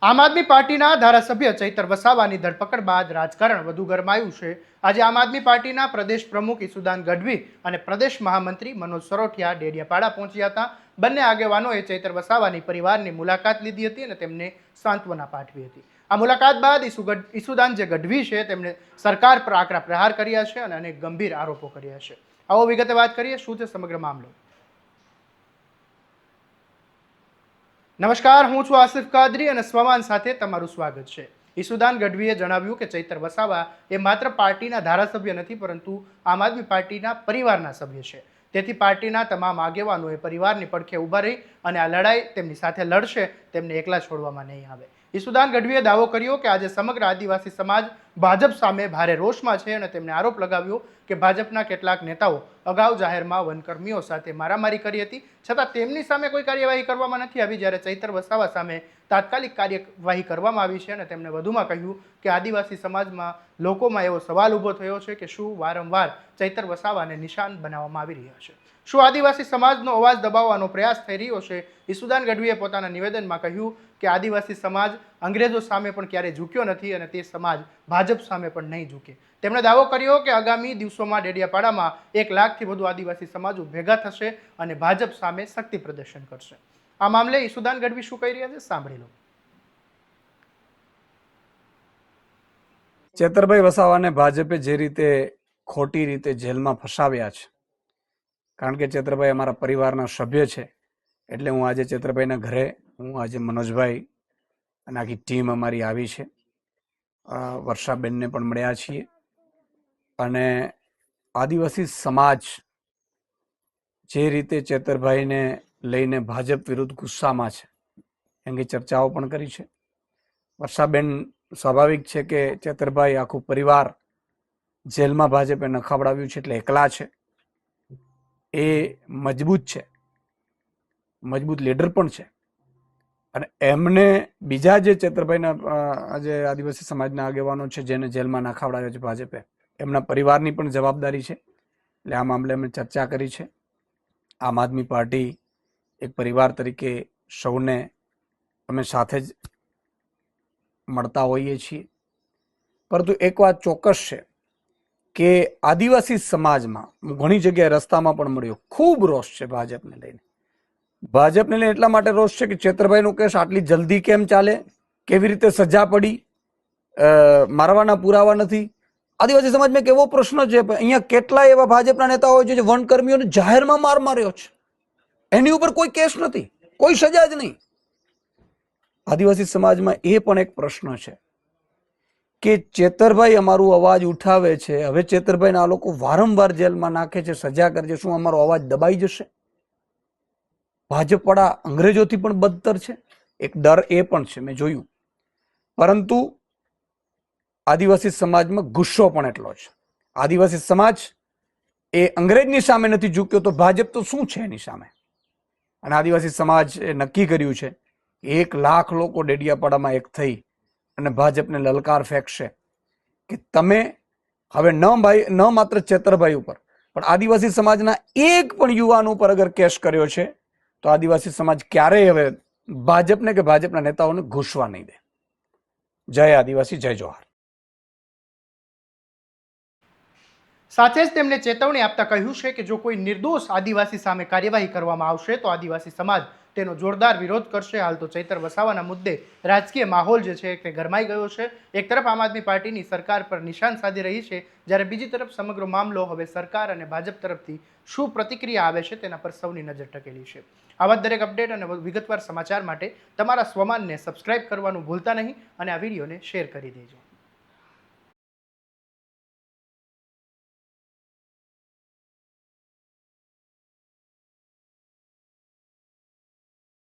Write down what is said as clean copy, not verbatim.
આમ આદમી પાર્ટીના ધારાસભ્ય ચૈતર વસાવાની ધરપકડ બાદ રાજકારણ વધુ ગરમાયું છે। આજે આમ આદમી પાર્ટીના પ્રદેશ પ્રમુખ ઈસુદાન ગઢવી અને પ્રદેશ મહામંત્રી મનોજ સરોઠિયા ડેડિયાપાડા પહોંચ્યા હતા। બંને આગેવાનોએ ચૈતર વસાવાની પરિવારની મુલાકાત લીધી હતી અને તેમને સાંત્વના પાઠવી હતી। આ મુલાકાત બાદ ઈસુદાન જે ગઢવી છે તેમણે સરકાર પર આકરા પ્રહાર કર્યા છે અને અનેક ગંભીર આરોપો કર્યા છે। આવો વિગતે વાત કરીએ શું છે સમગ્ર મામલો। નમસ્કાર, હું છું આસિફ કાદરી અને સ્વમાન સાથે તમારું સ્વાગત છે। ઈસુદાન ગઢવીએ જણાવ્યું કે ચૈતર વસાવા એ માત્ર પાર્ટીના ધારાસભ્ય નથી પરંતુ આમ આદમી પાર્ટીના પરિવારના સભ્ય છે। તેથી પાર્ટીના તમામ આગેવાનોએ પરિવારની પડખે ઊભા રહી અને આ લડાઈ તેમની સાથે લડશે, તેમને એકલા છોડવામાં નહીં આવે। ઈસુદાન ગઢવીએ દાવો કર્યો કે આજે સમગ્ર આદિવાસી સમાજ ભાજપ સામે ભારે રોષમાં છે અને તેમણે આરોપ લગાવ્યો કે ભાજપના કેટલાક નેતાઓ અગાઉ જાહેરમાં વનકર્મીઓ સાથે મારામારી કરી હતી, છતાં તેમની સામે કોઈ કાર્યવાહી કરવામાં નથી આવી, જ્યારે ચૈતર વસાવા સામે તાત્કાલિક કાર્યવાહી કરવામાં આવી છે। અને તેમણે વધુમાં કહ્યું કે આદિવાસી સમાજમાં લોકોમાં એવો સવાલ ઊભો થયો છે કે શું વારંવાર ચૈતર વસાવાને નિશાન બનાવવામાં આવી રહ્યા છે, શું આદિવાસી સમાજનો અવાજ દબાવવાનો પ્રયાસ થઈ રહ્યો છે। ઈસુદાન ગઢવીએ પોતાના નિવેદનમાં કહ્યું કે આદિવાસી સમાજ અંગ્રેજો સામે પણ ક્યારેય ઝૂક્યો નથી અને તે સમાજ ભાજપ સામે પણ નહીં ઝૂકે। તેમણે દાવો કર્યો કે આગામી દિવસોમાં ડેડિયાપાડામાં 1 લાખથી વધુ આદિવાસી સમાજો ભેગા થશે અને ભાજપ સામે શક્તિ પ્રદર્શન કરશે। આ મામલે ઈસુદાન ગઢવી શું કહી રહ્યા છે સાંભળી લો। ચેતરભાઈ વસાવાને ભાજપે જે રીતે ખોટી રીતે જેલમાં ફસાવ્યા છે, કારણ કે ચેતરભાઈ અમારા પરિવારના સભ્ય છે, એટલે હું આજે ચેતરભાઈના ઘરે હું આજે મનોજભાઈ અને આખી ટીમ અમારી આવી છે। વર્ષાબેનને પણ મળ્યા છીએ અને આદિવાસી સમાજ જે રીતે ચેતરભાઈને લઈને ભાજપ વિરુદ્ધ ગુસ્સામાં છે એની ચર્ચાઓ પણ કરી છે। વર્ષાબેન, સ્વાભાવિક છે કે ચેતરભાઈ આખું પરિવાર જેલમાં ભાજપે નખાવડાવ્યું છે એટલે એકલા છે, એ મજબૂત છે, મજબૂત લીડર પણ છે અને એમને બીજા જે ચેતરભાઈના જે આદિવાસી સમાજના આગેવાનો છે જેને જેલમાં નખાવડાવ્યો છે ભાજપે, એમના પરિવારની પણ જવાબદારી છે। એટલે આ મામલે અમે ચર્ચા કરી છે। આમ આદમી પાર્ટી એક પરિવાર તરીકે સૌને અમે સાથે જ મળતા હોઈએ છીએ, પરંતુ એક વાત ચોક્કસ છે કે આદિવાસી સમાજમાં ઘણી જગ્યાએ રસ્તામાં પણ મળ્યો ખૂબ રોષ છે ભાજપને લઈને। ભાજપને લઈને એટલા માટે રોષ છે કે ચેતરભાઈનો કેસ આટલી જલ્દી કેમ ચાલે, કેવી રીતે સજા પડી, મારવાના પુરાવા નથી। આદિવાસી સમાજમાં એક એવો પ્રશ્ન છે, અહીંયા કેટલાય એવા ભાજપના નેતાઓ છે જે વનકર્મીઓને જાહેરમાં માર માર્યો છે, એની ઉપર કોઈ કેસ નથી, કોઈ સજા જ નહીં। આદિવાસી સમાજમાં એ પણ એક પ્રશ્ન છે કે ચેતરભાઈ અમારું અવાજ ઉઠાવે છે, હવે ચેતરભાઈને આ લોકો વારંવાર જેલમાં નાખે છે, સજા કરે છે, શું અમારો અવાજ દબાઈ જશે? ભાજપવાળા અંગ્રેજોથી પણ બદતર છે, એક ડર એ પણ છે, મેં જોયું। પરંતુ આદિવાસી સમાજમાં ગુસ્સો પણ એટલો છે। આદિવાસી સમાજ એ અંગ્રેજની સામે નથી ઝૂક્યો તો ભાજપ તો શું છે એની સામે? અને આદિવાસી સમાજ એ નક્કી કર્યું છે 1 લાખ લોકો ડેડિયાપાડામાં એક થઈ અને ભાજપને લલકાર ફેંકશે કે તમે હવે ન માત્ર ચેતરભાઈ ઉપર પણ આદિવાસી સમાજના એક પણ યુવાન ઉપર અગર કેસ કર્યો છે તો આદિવાસી સમાજ ક્યારેય હવે ભાજપને કે ભાજપના નેતાઓને ઘૂસવા નહીં દે। જય આદિવાસી, જય જોહાર। સાથે જ તેમણે ચેતવણી આપતા કહ્યું છે કે જો કોઈ નિર્દોષ આદિવાસી સામે કાર્યવાહી કરવામાં આવશે તો આદિવાસી સમાજ તેનો જોરદાર વિરોધ કરશે। હાલ તો ચૈતર વસાવાના મુદ્દે રાજકીય માહોલ જે છે તે ગરમાઈ ગયો છે। એક તરફ આમ આદમી પાર્ટીની સરકાર પર નિશાન સાધી રહી છે, જ્યારે બીજી તરફ સમગ્ર મામલો હવે સરકાર અને ભાજપ તરફથી શું પ્રતિક્રિયા આવે છે તેના પર સૌની નજર ટકેલી છે। આવા દરેક અપડેટ અને વિગતવાર સમાચાર માટે તમારા સ્વમાનને સબસ્ક્રાઇબ કરવાનું ભૂલતા નહીં અને આ વિડીયોને શેર કરી દેજો।